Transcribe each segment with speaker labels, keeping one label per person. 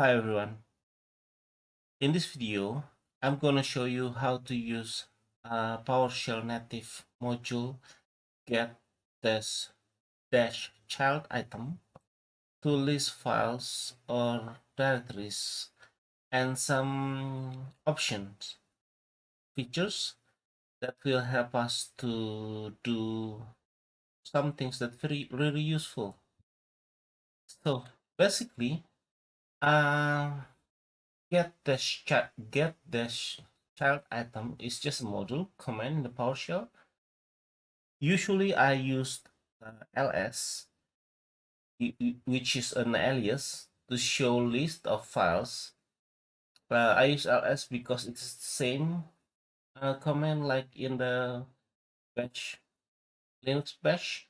Speaker 1: Hi everyone. In this video, I'm going to show you how to use PowerShell native module get this dash child item to list files or directories and some options, features that will help us to do some things that really useful. So basically, um, Get-ChildItem is just a module command in the PowerShell. Usually I use ls, which is an alias to show list of files. I use ls because it's the same command like in the bash, Linux bash.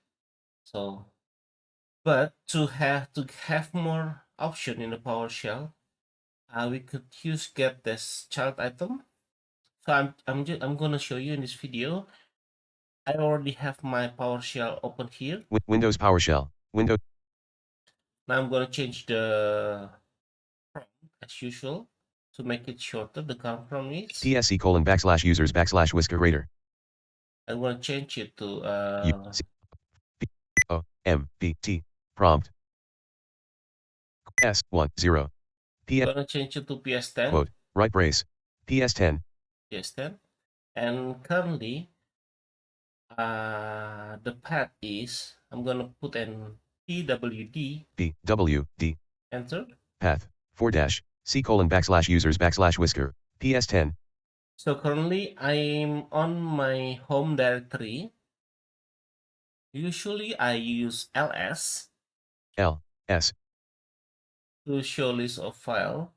Speaker 1: So, but to have more option in the PowerShell, we could use get this child item. So I'm gonna show you in this video. I already have my PowerShell open here.
Speaker 2: Windows Powershell. Windows.
Speaker 1: Now I'm gonna change the prompt as usual to make it shorter. The current prompt is
Speaker 2: TSC:\users\whisker
Speaker 1: I'm gonna change it to
Speaker 2: UCOMBT prompt S10 PS
Speaker 1: gonna change it to PS10.
Speaker 2: quote right brace PS10
Speaker 1: PS10, and currently the path is I'm gonna put an pwd
Speaker 2: PWD
Speaker 1: enter.
Speaker 2: path C:\users\whisker PS10
Speaker 1: So currently I'm on my home directory. Usually I use ls
Speaker 2: LS
Speaker 1: to show list of file,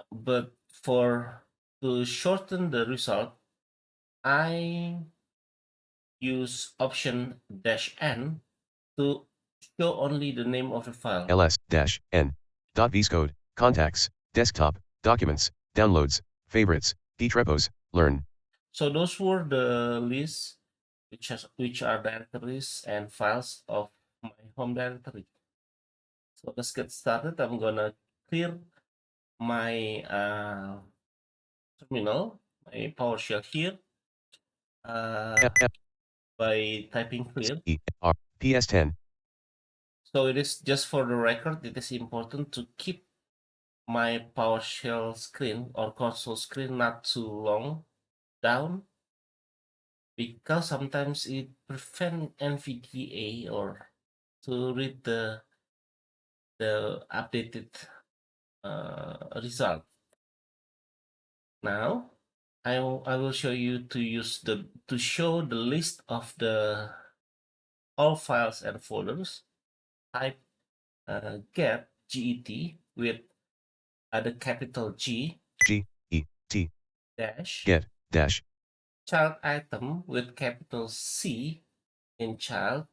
Speaker 1: but to shorten the result, I use option -n to show only the name of the file.
Speaker 2: LS-N .vscode contacts desktop documents downloads favorites drepos learn.
Speaker 1: So those were the lists which are directories and files of my home directory. So let's get started. I'm gonna clear my terminal, my PowerShell here, by typing clear.
Speaker 2: PS10
Speaker 1: So it is just for the record, it is important to keep my PowerShell screen or console screen not too long down, because sometimes it prevents NVDA or to read the updated result. Now I will show you to use to show the list of the all files and folders. Type get with the capital G
Speaker 2: G-E-T
Speaker 1: dash
Speaker 2: get dash
Speaker 1: child item with capital C in child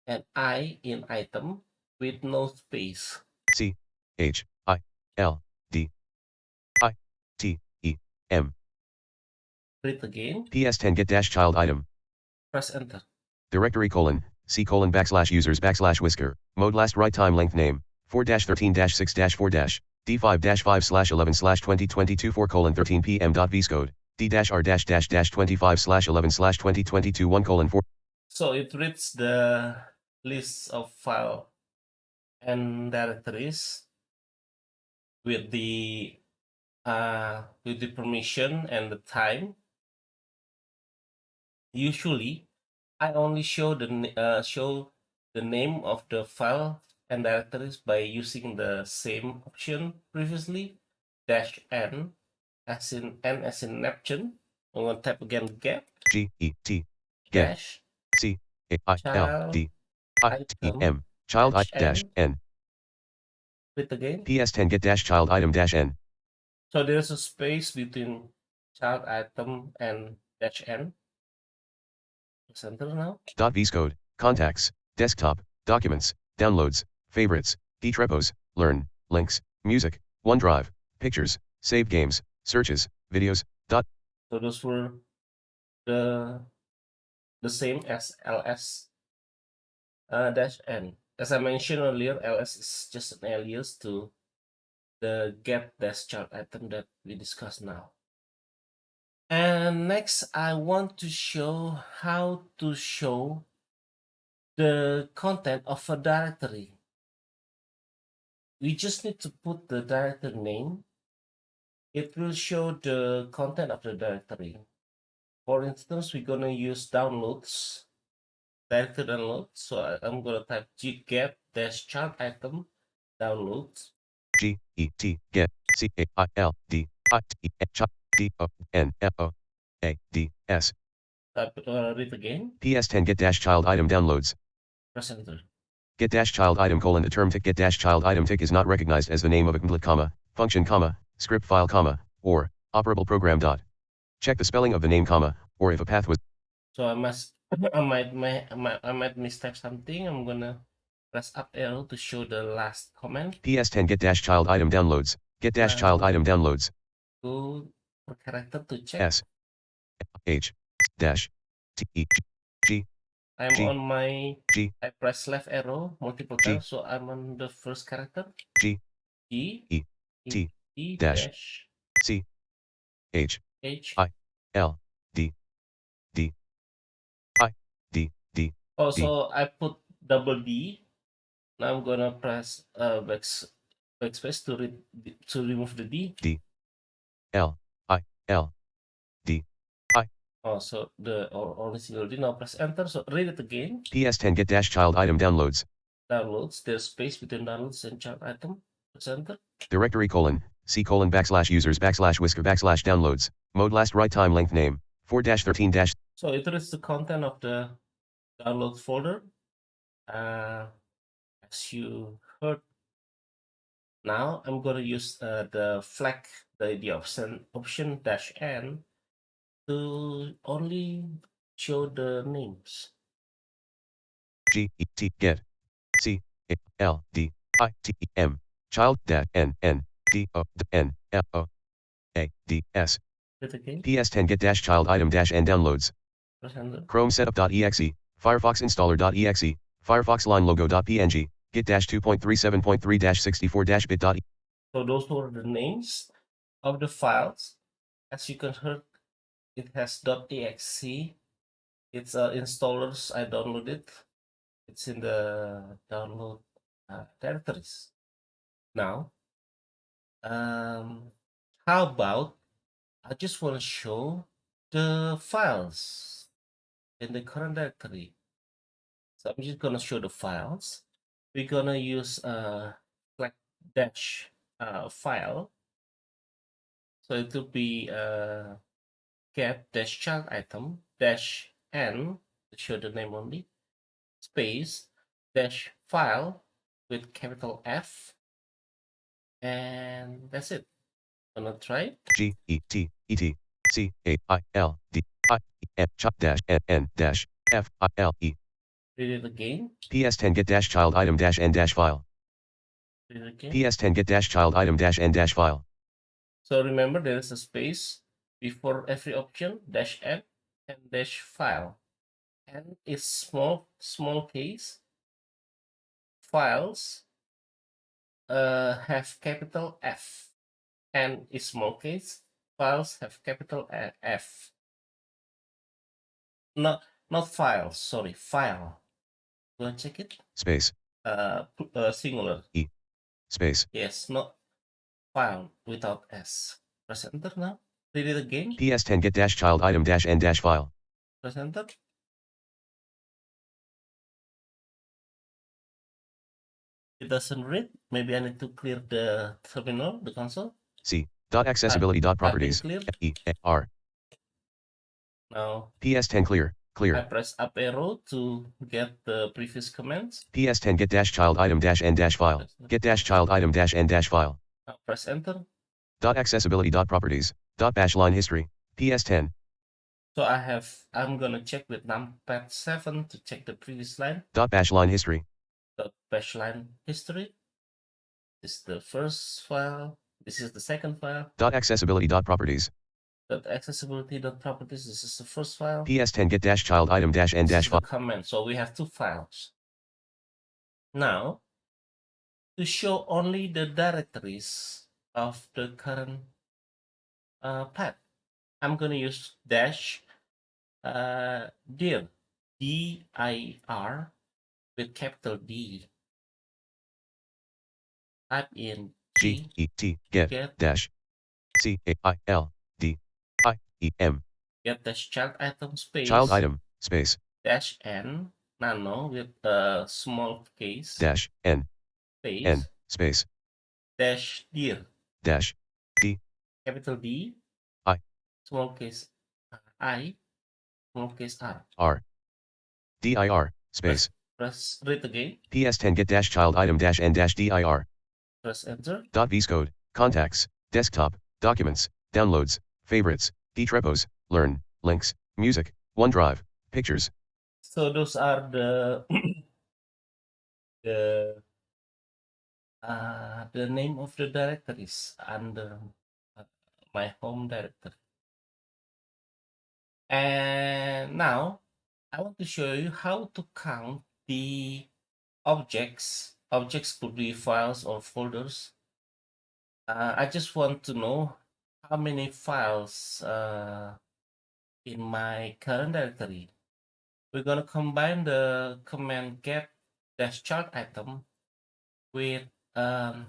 Speaker 1: and I in item with no space.
Speaker 2: C-H-I-L-D-I-T-E-M
Speaker 1: Read again.
Speaker 2: PS10 get dash child item.
Speaker 1: Press enter.
Speaker 2: Directory : C:\users\whisker mode last write time length name 4-13-6-4 D5-5/11/2022 4:13 p.m.vscode D-R-25/11/2022 1:4.
Speaker 1: So it reads the list of file and directories with the permission and the time. Usually, I only show the name of the file and directories by using the same option previously, -n as in Neptune. I'm going to type again get
Speaker 2: G-E-T get
Speaker 1: dash
Speaker 2: C-A-I-L-D
Speaker 1: item
Speaker 2: I-T-M child dash N.
Speaker 1: Read again.
Speaker 2: PS10 get dash child item dash N.
Speaker 1: So there's a space between child item and -n. Press enter now.
Speaker 2: .vscode contacts desktop documents downloads favorites drepos learn links music OneDrive pictures save games searches videos.
Speaker 1: So those were the same as ls -n. as I mentioned earlier, ls is just an alias to the get-child-item that we discussed now. And next, I want to show how to show the content of a directory. We just need to put the directory name. It will show the content of the directory. For instance, we're gonna use downloads, directory download. So I'm gonna type get-child-item downloads.
Speaker 2: Get ChildIDs.
Speaker 1: Read again.
Speaker 2: PS10 Get-ChildItem downloads.
Speaker 1: Press enter.
Speaker 2: Get-ChildItem colon a term tick Get-ChildItem tick is not recognized as the name of a template comma, function comma, script file comma, or operable program dot. Check the spelling of the name comma, or if a path was.
Speaker 1: So I might mistype something. I'm gonna press up arrow to show the last comment.
Speaker 2: PS10 Get-ChildItem downloads. Get-ChildItem downloads.
Speaker 1: Go per character to check.
Speaker 2: S H dash T E G.
Speaker 1: I'm
Speaker 2: G,
Speaker 1: on my
Speaker 2: G.
Speaker 1: I press left arrow multiple
Speaker 2: G.
Speaker 1: times, so I'm on the first character.
Speaker 2: G
Speaker 1: E
Speaker 2: E T
Speaker 1: E
Speaker 2: dash C H
Speaker 1: H
Speaker 2: I L D D I D D.
Speaker 1: Oh,
Speaker 2: D.
Speaker 1: so I put double D. Now I'm gonna press backspace to remove the D.
Speaker 2: D L I L D I.
Speaker 1: Oh, so the only single D. Now press enter. So read it again.
Speaker 2: PS10 Get-ChildItem downloads.
Speaker 1: Downloads. There's space between downloads and child item. Press enter.
Speaker 2: Directory colon C colon backslash users backslash whisker backslash downloads. Mode last write time length name 4-13 dash.
Speaker 1: So it reads the content of the download folder. As you heard, now I'm going to use the flag, the option dash n to only show the names.
Speaker 2: G E T get C A L D I T E M child dash N N D O N L O A D S. PS10 Get-ChildItem N downloads. Chrome setup.exe, Firefox installer.exe, Firefox line logo.png, Git-2.37.3-64-bit.
Speaker 1: So those were the names of the files. As you can hear, it has .exe. It's installers. I downloaded. It's in the download directories. Now, how about I just want to show the files in the current directory. So I'm just gonna show the files. We're gonna use flag dash file. So it will be get-child-item -n to show the name only, space dash file with capital F, and that's it. I'm gonna try it.
Speaker 2: G-E-T-E-T-C-A-I-L-D-I-M dash N dash F-I-L-E.
Speaker 1: Read it again.
Speaker 2: PS10 Get-ChildItem N file.
Speaker 1: Read it again.
Speaker 2: PS10 Get-ChildItem N file.
Speaker 1: So remember, there is a space before every option, -n and -file. N is small case. Files have capital F. N is small case. Files have capital F. Not files. Sorry, file. Go and check it.
Speaker 2: Space.
Speaker 1: Singular.
Speaker 2: E. Space.
Speaker 1: Yes, not file without S. Press enter now. Read it again.
Speaker 2: PS10 Get-ChildItem N file.
Speaker 1: Press enter. It doesn't read. Maybe I need to clear the terminal, the console.
Speaker 2: C. Accessibility properties. E. R.
Speaker 1: Now
Speaker 2: PS10 clear.
Speaker 1: I press up arrow to get the previous commands.
Speaker 2: PS10 Get-ChildItem N file. Get-ChildItem N file.
Speaker 1: Now press enter.
Speaker 2: Accessibility properties. Bash line history. PS10.
Speaker 1: So I'm gonna check with numpad 7 to check the previous line.
Speaker 2: Bash line history.
Speaker 1: Bash line history. This is the first file. This is the second file.
Speaker 2: Accessibility properties.
Speaker 1: Accessibility properties. This is the first file.
Speaker 2: PS10 Get-ChildItem N
Speaker 1: this is
Speaker 2: file.
Speaker 1: the command. So we have two files. Now, to show only the directories of the current path, I'm going to use dash dir, dir, with capital D. Type in
Speaker 2: get
Speaker 1: get
Speaker 2: dash CHILDITEM
Speaker 1: get dash child item
Speaker 2: child
Speaker 1: space
Speaker 2: item space
Speaker 1: dash n nano with a small case
Speaker 2: dash n
Speaker 1: space
Speaker 2: space
Speaker 1: dash dir
Speaker 2: dash D
Speaker 1: capital D
Speaker 2: I
Speaker 1: small case I small case
Speaker 2: R DIR
Speaker 1: press
Speaker 2: space
Speaker 1: press read again,
Speaker 2: PS10 get dash child item dash n dash DIR
Speaker 1: press enter.
Speaker 2: .vscode contacts desktop documents downloads favorites drepos learn links music OneDrive pictures.
Speaker 1: So those are the the name of the directories under uh, my home directory. And now I want to show you how to count the objects. Objects could be files or folders. I just want to know how many files in my current directory. We're going to combine the command get dash chart item with a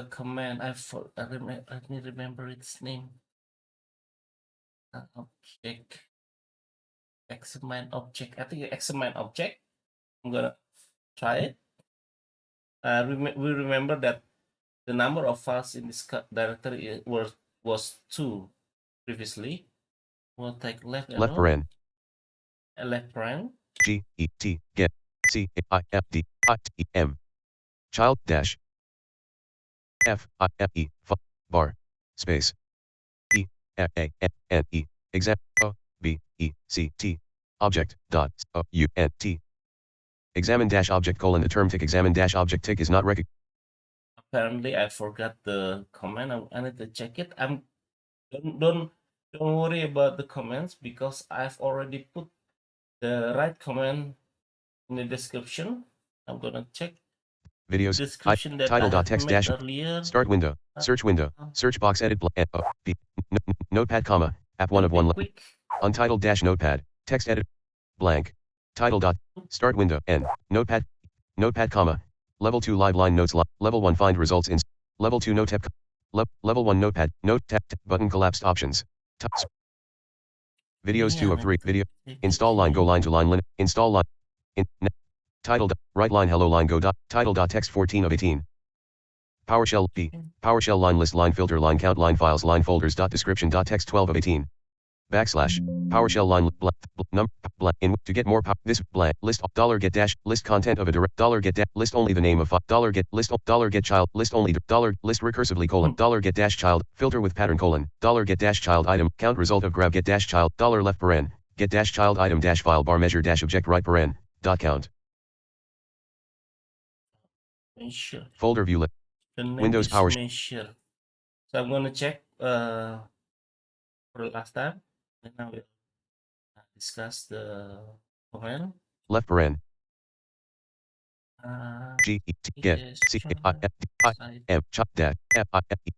Speaker 1: command. I need to remember its name. Object examine object. I think examine object. I'm gonna try it. We remember that the number of files in this directory was 2 previously. We'll take left
Speaker 2: left
Speaker 1: arrow
Speaker 2: paren
Speaker 1: and left paren.
Speaker 2: get CHILDITEM child dash FILE bar space EANE exam BECT object dot UNT examine dash object colon the term tick examine dash object tick is not recognized.
Speaker 1: Apparently, I forgot the command. I need to check it. Don't worry about the comments because I've already put the right command in the description. I'm gonna check
Speaker 2: Videos
Speaker 1: description that I have
Speaker 2: title.txt
Speaker 1: made
Speaker 2: dash
Speaker 1: earlier.
Speaker 2: start window search box edit notepad comma app one of one
Speaker 1: Quick.
Speaker 2: untitled dash notepad text edit blank title dot start window n notepad comma level 2 live line notes level 1 find results in level 2 note tab level 1 notepad note tab button collapsed options videos 2 of 3 video install line go line to line install line in title right line hello line go dot title dot text 14 of 18 PowerShell B PowerShell line list line filter line count line files line folders dot description dot text 12 of 18 backslash PowerShell line in to get more this blank list $get dash list content of a direct $get dash list only the name of $get list $get child list only list recursively colon $get dash child filter with pattern colon $get dash child item count result of grab get dash child left paren get dash child item dash file bar measure dash object right paren dot count
Speaker 1: Measure.
Speaker 2: folder view
Speaker 1: The name
Speaker 2: Windows
Speaker 1: is
Speaker 2: PowerShell.
Speaker 1: measure. So I'm gonna check for the last time. Then I will discuss the command.
Speaker 2: Left paren get CHILDITEM chop dash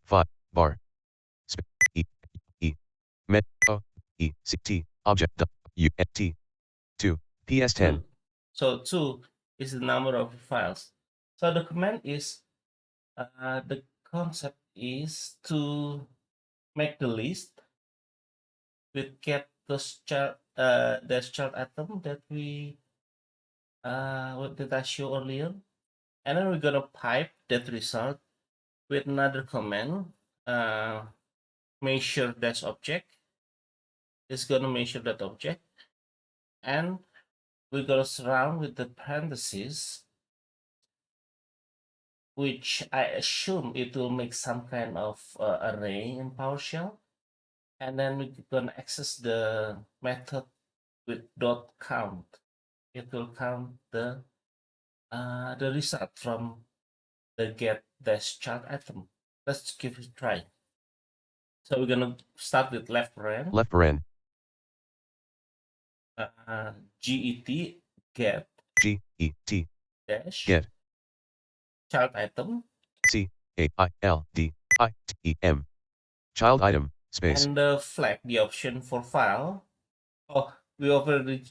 Speaker 2: FILE bar met ECT object UNT 2 PS10
Speaker 1: So 2 is the number of files. So the command is the concept is to make the list with get those dash chart item that we that I showed earlier, and then we're gonna pipe that result with another command. Measure dash object is gonna measure that object, and we're gonna surround with the parentheses, which I assume it will make some kind of array in PowerShell. And then we're gonna access the method with dot count. It will count the result from the get dash chart item. Let's give it a try. So we're gonna start with left paren.
Speaker 2: left paren
Speaker 1: Get get
Speaker 2: G-E-T
Speaker 1: dash
Speaker 2: Get
Speaker 1: child item
Speaker 2: C-A-I-L-D-I-T-E-M child item space
Speaker 1: and flag the option for file. Oh, we already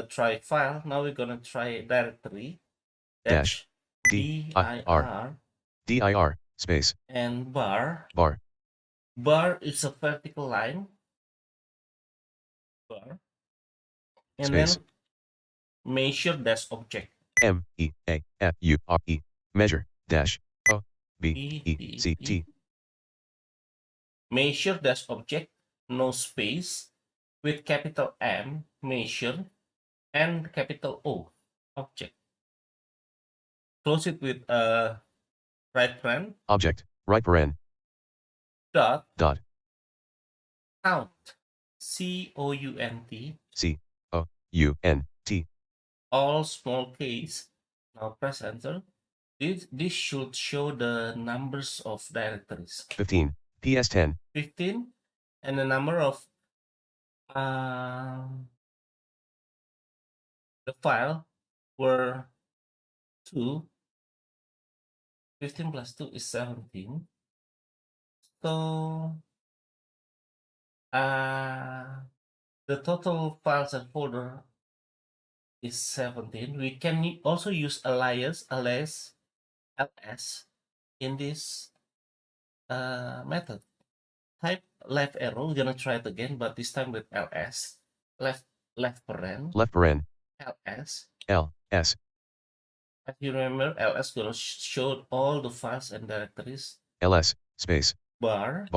Speaker 1: tried file. Now we're gonna try directory
Speaker 2: dash
Speaker 1: dash
Speaker 2: D-I-R
Speaker 1: dir
Speaker 2: D-I-R space
Speaker 1: and bar.
Speaker 2: bar
Speaker 1: Bar is a vertical line. Bar. And
Speaker 2: space
Speaker 1: then measure dash object.
Speaker 2: M-E-A-F-U-R-E measure dash O-B-E-C-T
Speaker 1: Measure dash object, no space, with capital M, measure, and capital O, object. Close it with a right paren,
Speaker 2: object right paren
Speaker 1: dot,
Speaker 2: dot
Speaker 1: count, C-O-U-N-T,
Speaker 2: C-O-U-N-T
Speaker 1: all small case. Now press enter. This should show the numbers of directories.
Speaker 2: 15 PS10
Speaker 1: 15 and the number of the file were 2. 15 plus 2 is 17. So the total files and folder is 17. We can also use alias ls in this method. Type left arrow. We're gonna try it again, but this time with ls. Left paren ls.
Speaker 2: L-S
Speaker 1: If you remember, ls gonna show all the files and directories.
Speaker 2: L-S space
Speaker 1: Bar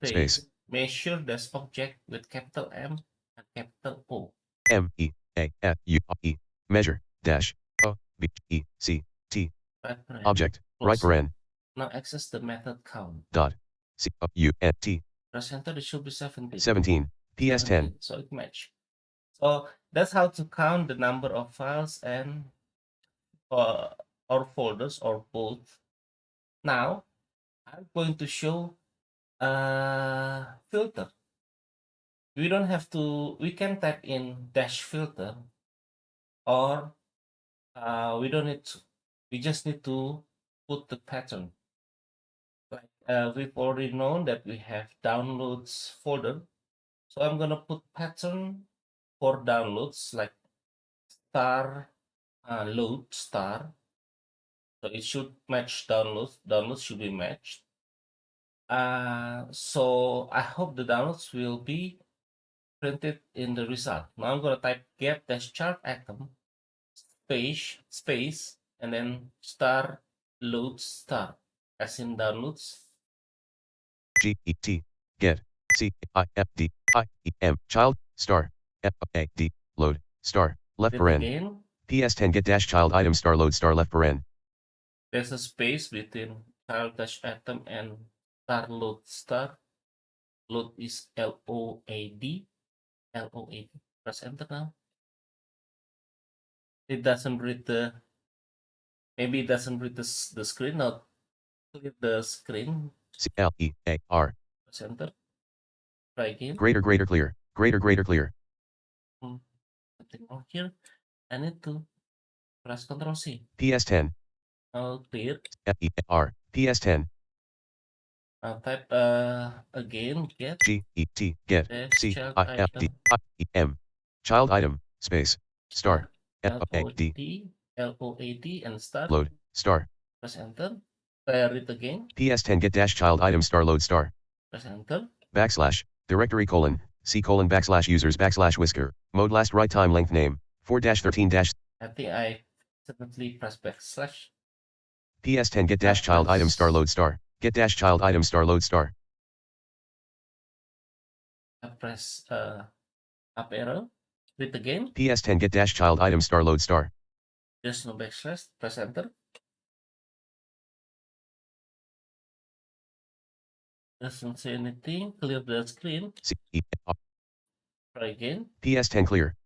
Speaker 2: space
Speaker 1: space measure dash object with capital M and capital O.
Speaker 2: M-E-A-F-U-R-E measure dash O-B-E-C-T
Speaker 1: Right paren.
Speaker 2: object right
Speaker 1: Close.
Speaker 2: paren
Speaker 1: Now access the method count.
Speaker 2: dot C-O-U-N-T
Speaker 1: Press enter, it should be 17.
Speaker 2: 17 PS10
Speaker 1: 17, so it match. So that's how to count the number of files and or folders or both. Now I'm going to show a filter. We don't have to, we can type in dash filter, or we don't need to, we just need to put the pattern. Like we've already known that we have downloads folder. So I'm gonna put pattern for downloads like star load star. So it should match downloads. Downloads should be matched. So I hope the downloads will be printed in the result. Now I'm gonna type get-childItem space and then star load star as in downloads.
Speaker 2: G-E-T get C-I-F-D-I-E-M child star F-A-D load star left
Speaker 1: It
Speaker 2: paren
Speaker 1: again.
Speaker 2: PS10 get dash child item star load star left paren
Speaker 1: There's a space between child-item and star load star. Load is L-O-A-D. L-O-A-D. Press enter now. It doesn't read the, maybe it doesn't read the screen. Now clear the screen.
Speaker 2: C-L-E-A-R
Speaker 1: Press enter. Try again.
Speaker 2: greater clear
Speaker 1: Something wrong here. I need to press Ctrl C.
Speaker 2: PS10
Speaker 1: Now clear.
Speaker 2: F-E-A-R PS10
Speaker 1: Now type again get
Speaker 2: G-E-T get
Speaker 1: child item
Speaker 2: C-I-F-D-I-E-M child item space star F-A-D
Speaker 1: L-O-A-D and start.
Speaker 2: load star
Speaker 1: Press enter. Try it again.
Speaker 2: PS10 get dash child item star load star
Speaker 1: Press enter.
Speaker 2: backslash directory colon C colon backslash users backslash whisker mode last write time length name 4-13 dash
Speaker 1: I think I accidentally press backslash.
Speaker 2: PS10 get dash child item star load star get dash child item star load star
Speaker 1: I press up arrow. Read again.
Speaker 2: PS10 get dash child item star load star
Speaker 1: There's no backslash. Press enter. Doesn't say anything. Clear the screen.
Speaker 2: C-E-R
Speaker 1: Try again.
Speaker 2: PS10 clear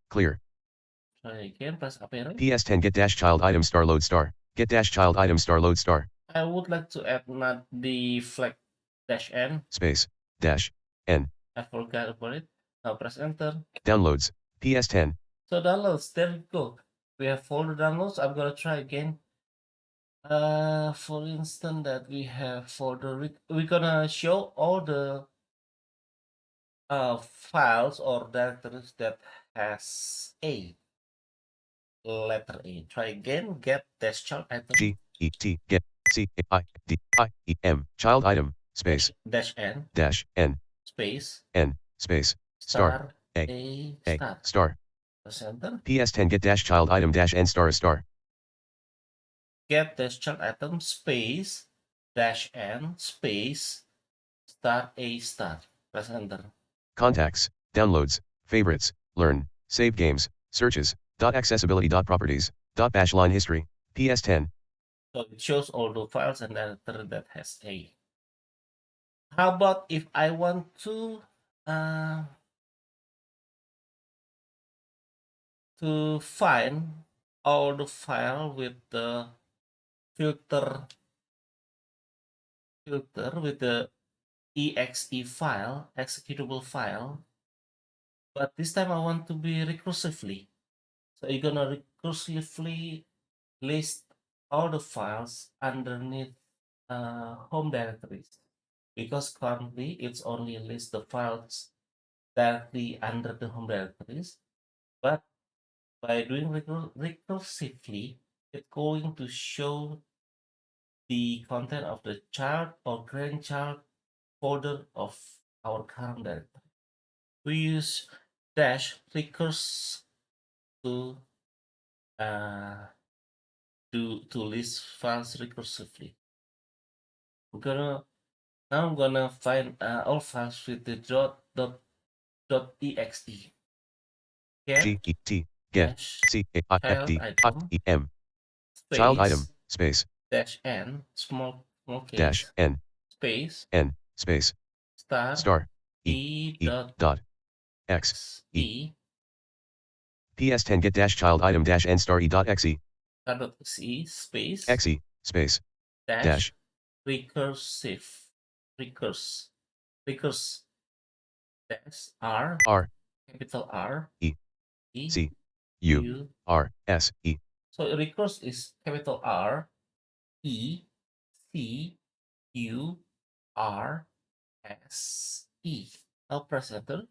Speaker 1: Try again. Press up arrow.
Speaker 2: PS10 get dash child item star load star get dash child item star load star
Speaker 1: I would like to add not the flag dash n.
Speaker 2: space dash N
Speaker 1: I forgot about it. Now press enter.
Speaker 2: downloads PS10
Speaker 1: So downloads, there you go. We have folder downloads. I'm gonna try again. For instance, that we have folder. We're gonna show all the files or directories that has a letter A. Try again. Get dash child item
Speaker 2: Get ChildItem child item space
Speaker 1: dash n
Speaker 2: dash N
Speaker 1: space
Speaker 2: N space star
Speaker 1: star
Speaker 2: A
Speaker 1: a star.
Speaker 2: star
Speaker 1: Press enter.
Speaker 2: PS10 get dash child item dash N star star
Speaker 1: Get dash child item space dash n space star a star. Press enter.
Speaker 2: contacts downloads favorites learn save games searches accessibility properties bash line history PS10
Speaker 1: So it shows all the files and directory that has a. How about if I want uh, to find all the file with the filter with the exe file, executable file, but this time I want to be recursively. So you're gonna recursively list all the files underneath home directories, because currently it's only list the files directly under the home directories, but by doing recursively, it's going to show the content of the child or grandchild folder of our current directory. We use dash recurse to uh, to list files recursively. I'm gonna find all files with the .exe. Get
Speaker 2: get
Speaker 1: dash child item
Speaker 2: ChildItem child item
Speaker 1: space
Speaker 2: space
Speaker 1: dash n small
Speaker 2: dash
Speaker 1: case
Speaker 2: N
Speaker 1: space
Speaker 2: N space
Speaker 1: star
Speaker 2: star
Speaker 1: e dot
Speaker 2: dot X E
Speaker 1: xe
Speaker 2: PS10 get dash child item dash N star E dot exe
Speaker 1: space
Speaker 2: exe space
Speaker 1: dash
Speaker 2: dash
Speaker 1: recursive recurse recurse dash r
Speaker 2: R
Speaker 1: capital R
Speaker 2: E
Speaker 1: E
Speaker 2: C U
Speaker 1: U.
Speaker 2: R S E
Speaker 1: So recurse is capital R E C U R S E. Now press enter.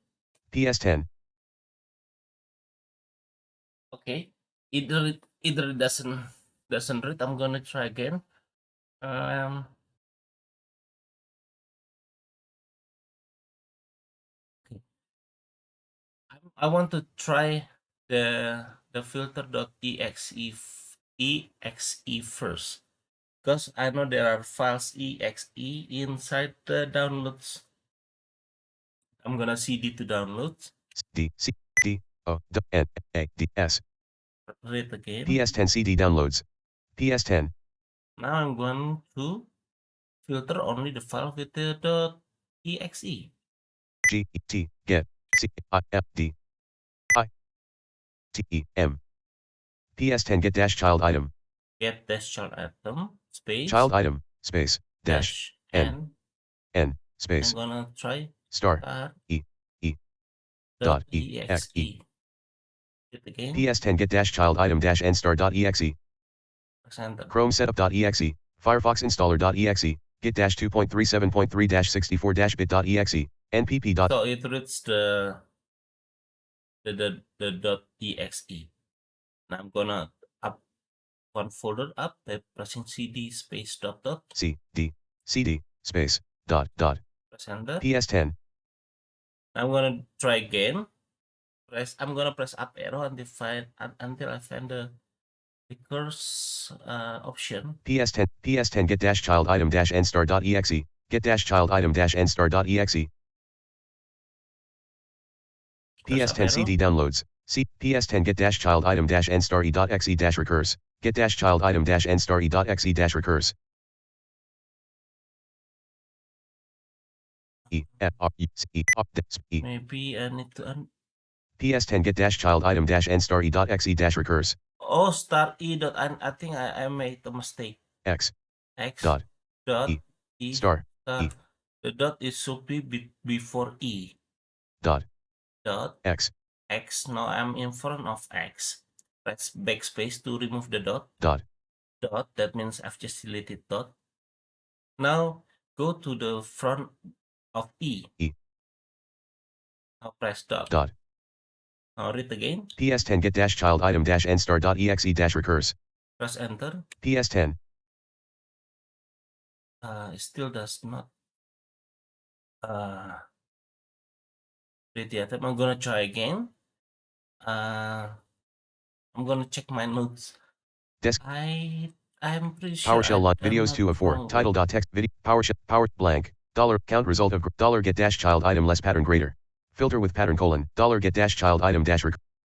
Speaker 2: PS10
Speaker 1: Okay. Either it doesn't read. I'm gonna try again. Um okay. I want to try the filter.exe first, because I know there are files exe inside the downloads. I'm gonna cd to downloads.
Speaker 2: D C D O D N A D S
Speaker 1: Read again.
Speaker 2: PS10 CD downloads PS10
Speaker 1: Now I'm going to filter only the file with the .exe.
Speaker 2: Get C I F D I T E M PS10 get dash child item
Speaker 1: Get dash child item space
Speaker 2: child item space dash
Speaker 1: dash
Speaker 2: N
Speaker 1: n.
Speaker 2: N
Speaker 1: I'm
Speaker 2: space
Speaker 1: gonna try
Speaker 2: star
Speaker 1: start
Speaker 2: E E
Speaker 1: dot
Speaker 2: dot E X E
Speaker 1: exe. It again.
Speaker 2: PS10 get dash child item dash N star dot exe
Speaker 1: Press enter.
Speaker 2: Chrome setup dot exe Firefox installer dot exe Get dash 2.37.3 dash 64 dash bit dot exe npp dot
Speaker 1: So it reads the .exe. Now I'm gonna up one folder up by pressing cd space dot
Speaker 2: C D C D space dot
Speaker 1: press enter.
Speaker 2: PS10
Speaker 1: I'm gonna try again. I'm gonna press up arrow until I find the recurse option.
Speaker 2: PS10 get dash child item dash N star dot exe Get dash child item dash N star dot exe
Speaker 1: Press up
Speaker 2: PS10
Speaker 1: arrow.
Speaker 2: CD downloads PS10 get dash child item dash N star E dot exe dash recurse Get dash child item dash N star E dot exe dash recurse E F R E C E R E
Speaker 1: Maybe I need to
Speaker 2: PS10 get dash child item dash N star E dot exe dash recurse
Speaker 1: oh, star e dot. I think I made a mistake.
Speaker 2: X
Speaker 1: X
Speaker 2: dot
Speaker 1: dot
Speaker 2: E
Speaker 1: e
Speaker 2: star
Speaker 1: star.
Speaker 2: E
Speaker 1: The dot is should be before e
Speaker 2: dot
Speaker 1: dot
Speaker 2: X
Speaker 1: x. Now I'm in front of x. Press backspace to remove the dot.
Speaker 2: Dot.
Speaker 1: Dot, that means I've just deleted dot. Now go to the front of E.
Speaker 2: E.
Speaker 1: Now press dot.
Speaker 2: Dot.
Speaker 1: Now read again.
Speaker 2: PS10 get-ChildItem-n star.exe-recurse.
Speaker 1: Press enter.
Speaker 2: PS10.
Speaker 1: It still does not read the item. I'm gonna try again. I'm gonna check my notes.
Speaker 2: Desk.
Speaker 1: I'm pretty sure
Speaker 2: PowerShell
Speaker 1: I've
Speaker 2: line
Speaker 1: done
Speaker 2: videos
Speaker 1: not
Speaker 2: 2 of 4.
Speaker 1: wrong with.
Speaker 2: Title.text video PowerShell power blank dollar count result of dollar get-ChildItem less pattern greater. Filter with pattern colon dollar get-ChildItem dash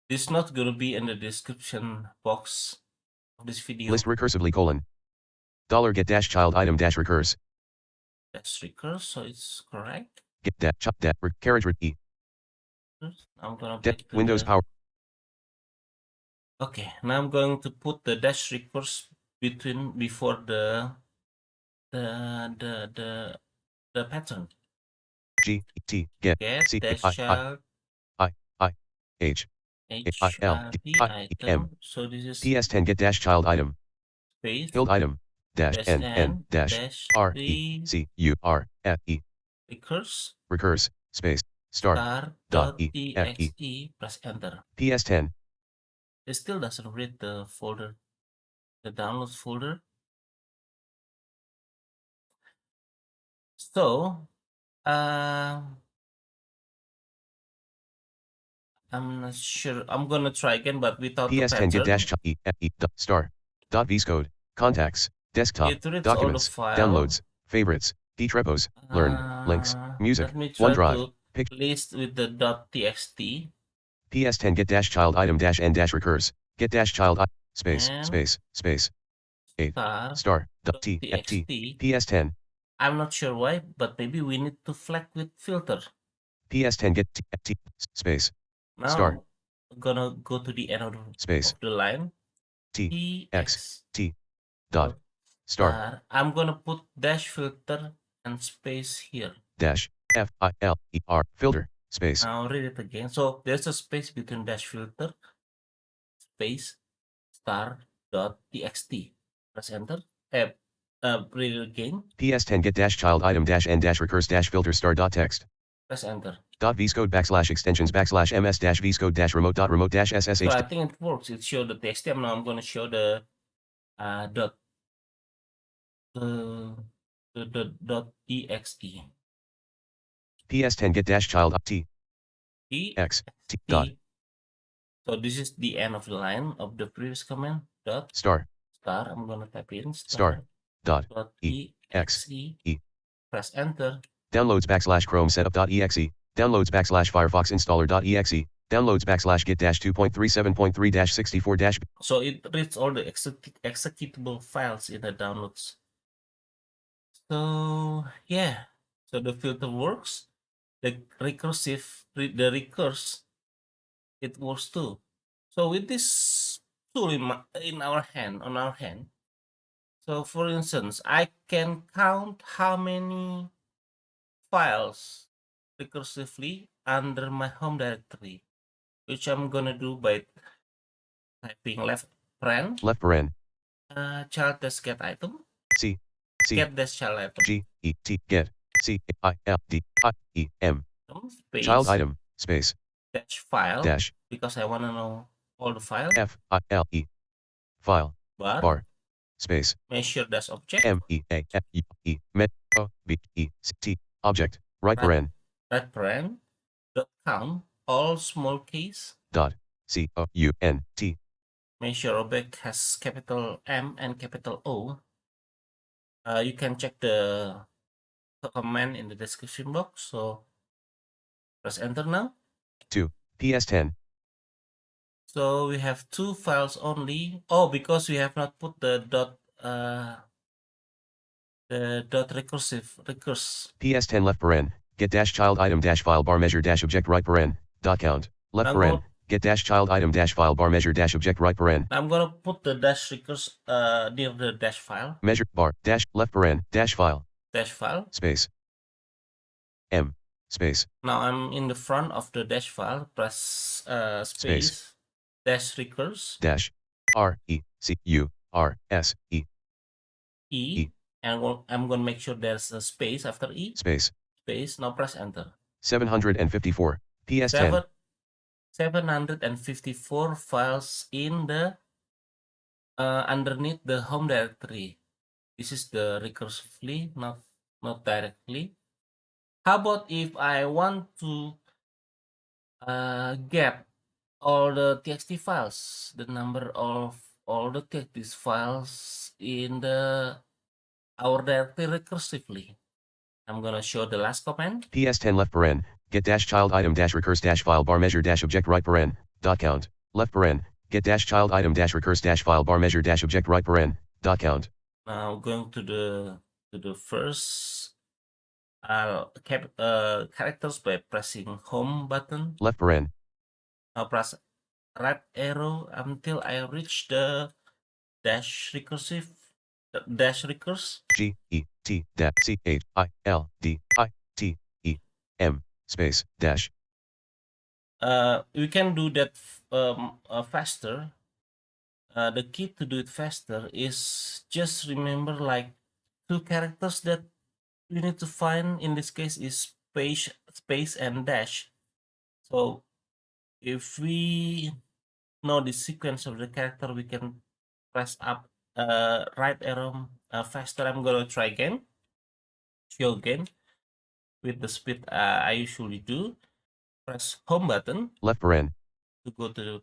Speaker 1: This is not gonna be in the description box of this video.
Speaker 2: list recursively colon dollar get-ChildItem dash recurse.
Speaker 1: That's recurse, so it's correct.
Speaker 2: Get that chop that carriage e.
Speaker 1: I'm gonna back to
Speaker 2: Windows
Speaker 1: the
Speaker 2: Power.
Speaker 1: Okay, now I'm going to put the dash recurse before the pattern.
Speaker 2: G T get C
Speaker 1: dash
Speaker 2: I
Speaker 1: child
Speaker 2: I I H I L D I E M.
Speaker 1: So this is
Speaker 2: PS10 get-ChildItem
Speaker 1: space
Speaker 2: ChildItem dash N N dash
Speaker 1: dash
Speaker 2: R E C U R F E
Speaker 1: recurse
Speaker 2: recurse space star dot E F E.
Speaker 1: exe, press enter.
Speaker 2: PS10.
Speaker 1: It still doesn't read the folder, the downloads folder. So I'm not sure. I'm gonna try again, but without the
Speaker 2: PS10
Speaker 1: pattern.
Speaker 2: get-E F E star dot vscode contacts desktop
Speaker 1: It reads all the
Speaker 2: documents
Speaker 1: file.
Speaker 2: downloads favorites drepos learned links music
Speaker 1: Let me try
Speaker 2: OneDrive
Speaker 1: to list with the .txt.
Speaker 2: PS10 get-ChildItem dash N dash recurse get-ChildItem space
Speaker 1: And
Speaker 2: space 8 star dot T F T
Speaker 1: .txt.
Speaker 2: PS10.
Speaker 1: I'm not sure why, but maybe we need to flag with filter.
Speaker 2: PS10 get T space
Speaker 1: Now
Speaker 2: star.
Speaker 1: I'm gonna go to the end of
Speaker 2: space
Speaker 1: the line.
Speaker 2: T X T dot star.
Speaker 1: I'm gonna put dash filter and space here.
Speaker 2: Dash FILER filter space.
Speaker 1: Now read it again. So there's a space between dash filter space star dot txt. Press enter. Read it again.
Speaker 2: PS10 get-ChildItem dash N dash recurse dash filter star dot text.
Speaker 1: Press enter.
Speaker 2: Dot vscode backslash extensions backslash ms dash vscode dash remote dash ssh.
Speaker 1: So I think it works. It showed the txt. Now I'm gonna show the dot the dot exe.
Speaker 2: PS10 get-child T X T dot.
Speaker 1: So this is the end of the line of the previous command. Dot
Speaker 2: star.
Speaker 1: I'm gonna type in
Speaker 2: star dot
Speaker 1: exe. Press enter.
Speaker 2: Downloads backslash Chrome setup.exe. Downloads backslash Firefox installer.exe. Downloads backslash get dash 2.37.3 dash 64 dash.
Speaker 1: So it reads all the executable files in the downloads. So yeah, so the filter works. The recurse, it works too. So with this tool on our hand, so for instance, I can count how many files recursively under my home directory, which I'm gonna do by typing left paren child-get-item
Speaker 2: C
Speaker 1: get-ChildItem
Speaker 2: get ChildItem
Speaker 1: space
Speaker 2: child-item space
Speaker 1: dash file
Speaker 2: dash
Speaker 1: because I want to know all the file
Speaker 2: FILE file bar space
Speaker 1: measure dash object
Speaker 2: met object right paren
Speaker 1: dot count all small case
Speaker 2: dot COUNT.
Speaker 1: Measure object has capital M and capital O. You can check the command in the description box. So press enter now.
Speaker 2: 2 PS10.
Speaker 1: So we have 2 files only. Oh, because we have not put the dot recurse.
Speaker 2: PS10 left paren get-ChildItem dash file bar measure dash object right paren dot count left paren get-ChildItem dash file bar measure dash object right paren.
Speaker 1: I'm gonna put the dash recurse near the dash file.
Speaker 2: Measure bar dash left paren dash file space M space.
Speaker 1: Now I'm in the front of the dash file. Press space dash recurse
Speaker 2: dash recurse
Speaker 1: E, and I'm going to make sure there's a space after E.
Speaker 2: space.
Speaker 1: Now press enter.
Speaker 2: 754 PS10
Speaker 1: 754 files in the underneath the home directory. This is the recursively, not directly. How about if I want to get all the txt files, the number of all the txt files in the our directory recursively? I'm gonna show the last command.
Speaker 2: PS10 left paren get dash child item dash recurse dash file bar measure dash object right paren dot count left paren get dash child item dash recurse dash file bar measure dash object right paren dot count.
Speaker 1: Now going to the first characters by pressing home button.
Speaker 2: Left paren.
Speaker 1: Now press right arrow until I reach the dash recursive dash recurse.
Speaker 2: G-E-T dash C-H-I-L-D-I-T-E-M space dash.
Speaker 1: We can do that faster. The key to do it faster is just remember like two characters that we need to find. In this case is space and dash. So if we know the sequence of the character, we can press up right arrow faster. I'm gonna try again, show again with the speed I usually do. Press home button
Speaker 2: left paren
Speaker 1: to go to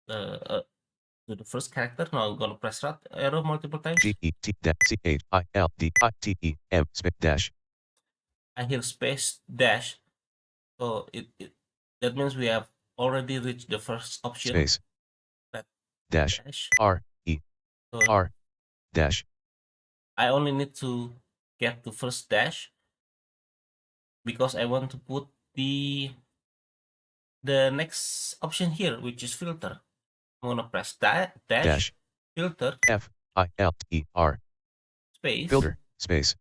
Speaker 1: the first character. Now I'm gonna press right arrow multiple times.
Speaker 2: G-E-T dash C-H-I-L-D-I-T-E-M space dash.
Speaker 1: I hear space dash, so that means we have already reached the first option.
Speaker 2: Space
Speaker 1: That
Speaker 2: dash
Speaker 1: dash.
Speaker 2: R-E-R
Speaker 1: So
Speaker 2: dash.
Speaker 1: I only need to get to first dash because I want to put the next option here, which is filter. I'm gonna press dash filter
Speaker 2: F-I-L-T-E-R
Speaker 1: space
Speaker 2: filter space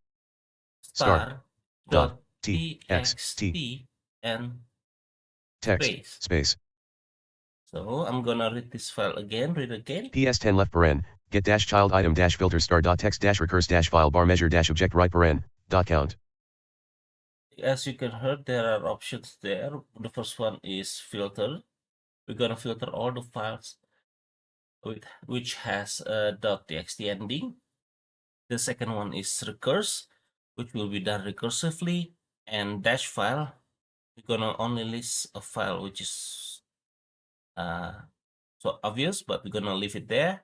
Speaker 1: star dot
Speaker 2: T-X-T
Speaker 1: txt and
Speaker 2: text space.
Speaker 1: So I'm gonna read this file again, read again.
Speaker 2: PS10 left paren get dash child item dash filter star dot text dash recurse dash file bar measure dash object right paren dot count.
Speaker 1: As you can hear, there are options there. The first one is filter. We're gonna filter all the files which has a .txt ending. The second one is recurse, which will be done recursively, and dash file. We're gonna only list a file which is so obvious, but we're gonna leave it there.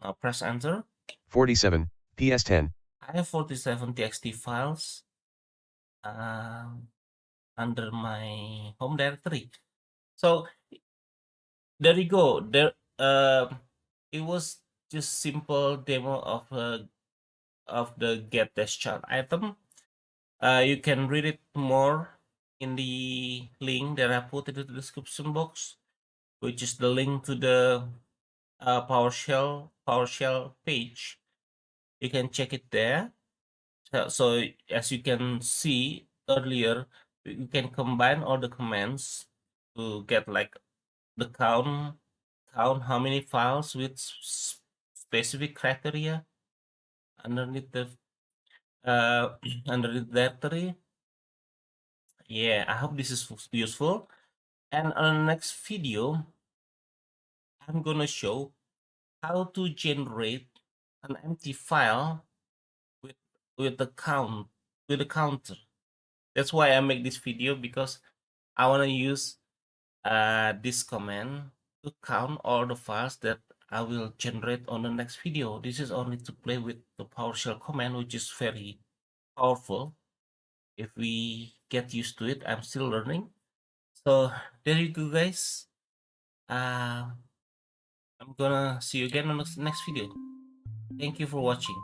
Speaker 1: Now press enter.
Speaker 2: 47 PS10.
Speaker 1: I have 47 txt files under my home directory. So there you go. It was just simple demo of the Get-ChildItem. You can read it more in the link that I put in the description box, which is the link to the PowerShell page. You can check it there. So as you can see earlier, you can combine all the commands to get like the count how many files with specific criteria underneath the underneath directory. Yeah, I hope this is useful. And on the next video, I'm gonna show how to generate an empty file with the counter. That's why I make this video, because I want to use this command to count all the files that I will generate on the next video. This is only to play with the PowerShell command, which is very powerful. If we get used to it, I'm still learning. So there you go, guys. I'm gonna see you again on the next video. Thank you for watching.